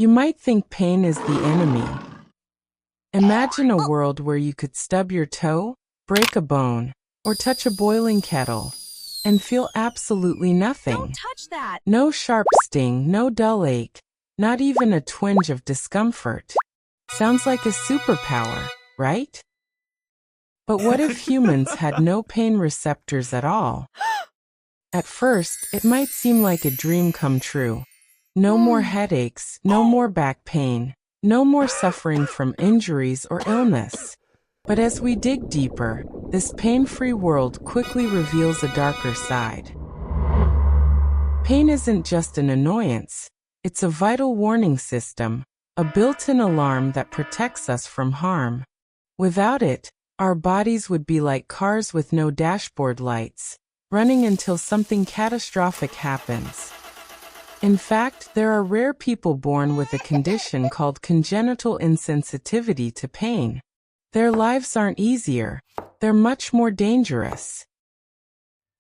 You might think pain is the enemy. Imagine a world where you could stub your toe, break a bone, or touch a boiling kettle, and feel absolutely nothing. Don't touch that! No sharp sting, no dull ache, not even a twinge of discomfort. Sounds like a superpower, right? But what if humans had no pain receptors at all? At first, it might seem like a dream come true. No more headaches, no more back pain, no more suffering from injuries or illness. But as we dig deeper, this pain-free world quickly reveals a darker side. Pain isn't just an annoyance, it's a vital warning system, a built-in alarm that protects us from harm. Without it, our bodies would be like cars with no dashboard lights, running until something catastrophic happens. In fact, there are rare people born with a condition called congenital insensitivity to pain. Their lives aren't easier, they're much more dangerous.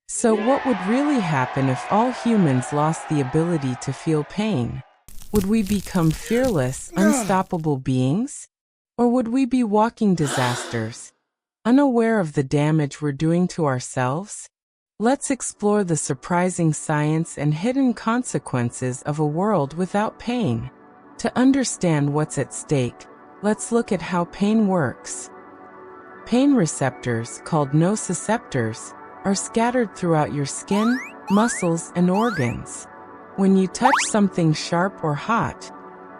So what would really happen if all humans lost the ability to feel pain? Would we become fearless, unstoppable beings? Or would we be walking disasters, unaware of the damage we're doing to ourselves? Let's explore the surprising science and hidden consequences of a world without pain. To understand what's at stake, let's look at how pain works. Pain receptors, called nociceptors, are scattered throughout your skin, muscles, and organs. When you touch something sharp or hot,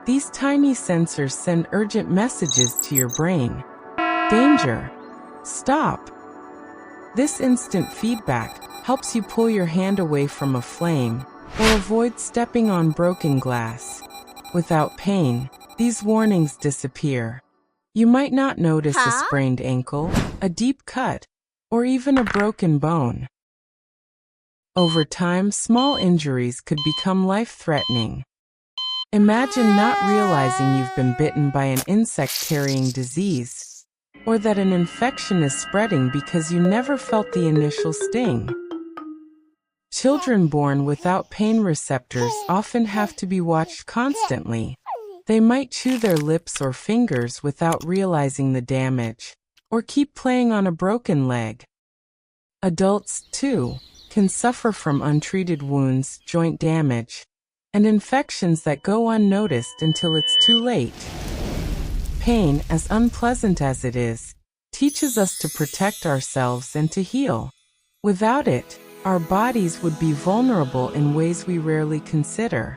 these tiny sensors send urgent messages to your brain. Danger! Stop! This instant feedback helps you pull your hand away from a flame or avoid stepping on broken glass. Without pain, these warnings disappear. You might not notice a sprained ankle, a deep cut, or even a broken bone. Over time, small injuries could become life-threatening. Imagine not realizing you've been bitten by an insect-carrying disease, or that an infection is spreading because you never felt the initial sting. Children born without pain receptors often have to be watched constantly. They might chew their lips or fingers without realizing the damage, or keep playing on a broken leg. Adults, too, can suffer from untreated wounds, joint damage, and infections that go unnoticed until it's too late. Pain, as unpleasant as it is, teaches us to protect ourselves and to heal. Without it, our bodies would be vulnerable in ways we rarely consider.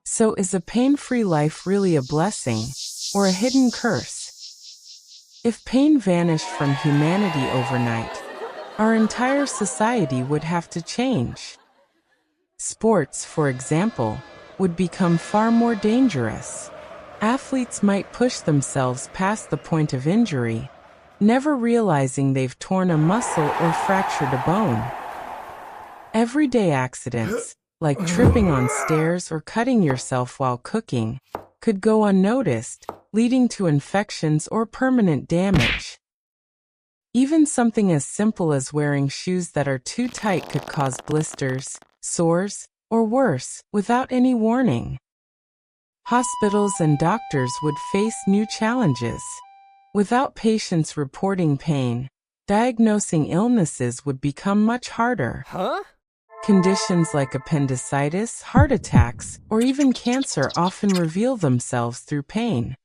So is a pain-free life really a blessing, or a hidden curse? If pain vanished from humanity overnight, our entire society would have to change. Sports, for example, would become far more dangerous. Athletes might push themselves past the point of injury, never realizing they've torn a muscle or fractured a bone. Everyday accidents, like tripping on stairs or cutting yourself while cooking, could go unnoticed, leading to infections or permanent damage. Even something as simple as wearing shoes that are too tight could cause blisters, sores, or worse, without any warning. Hospitals and doctors would face new challenges. Without patients reporting pain, diagnosing illnesses would become much harder. Conditions like appendicitis, heart attacks, or even cancer often reveal themselves through pain.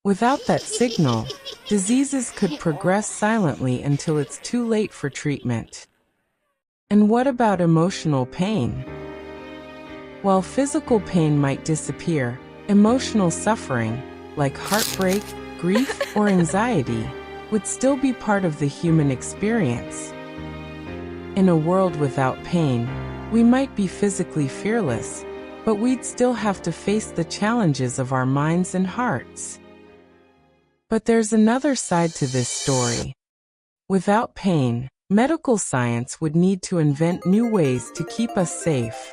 Without that signal, diseases could progress silently until it's too late for treatment. And what about emotional pain? While physical pain might disappear, emotional suffering, like heartbreak, grief, or anxiety, would still be part of the human experience. In a world without pain, we might be physically fearless, but we'd still have to face the challenges of our minds and hearts. But there's another side to this story. Without pain, medical science would need to invent new ways to keep us safe.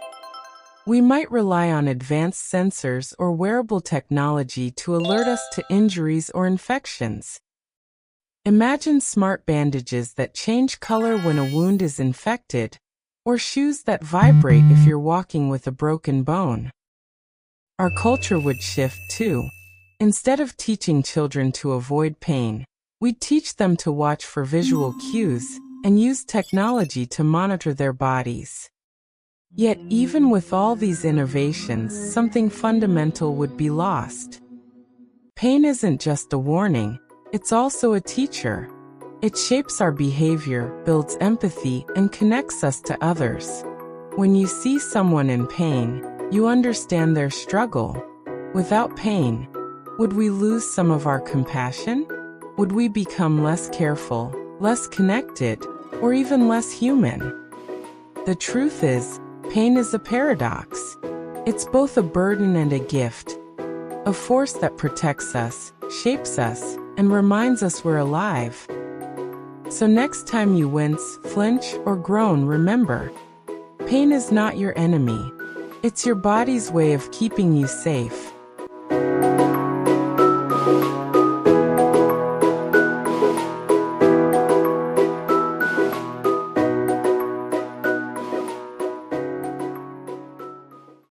We might rely on advanced sensors or wearable technology to alert us to injuries or infections. Imagine smart bandages that change color when a wound is infected, or shoes that vibrate if you're walking with a broken bone. our culture would shift too. Instead of teaching children to avoid pain, we'd teach them to watch for visual cues and use technology to monitor their bodies. Yet, even with all these innovations, something fundamental would be lost. Pain isn't just a warning, it's also a teacher. It shapes our behavior, builds empathy, and connects us to others. When you see someone in pain, you understand their struggle. Without pain, would we lose some of our compassion? Would we become less careful, less connected, or even less human? The truth is, pain is a paradox. It's both a burden and a gift, a force that protects us, shapes us, and reminds us we're alive. So next time you wince, flinch, or groan, remember, pain is not your enemy. It's your body's way of keeping you safe.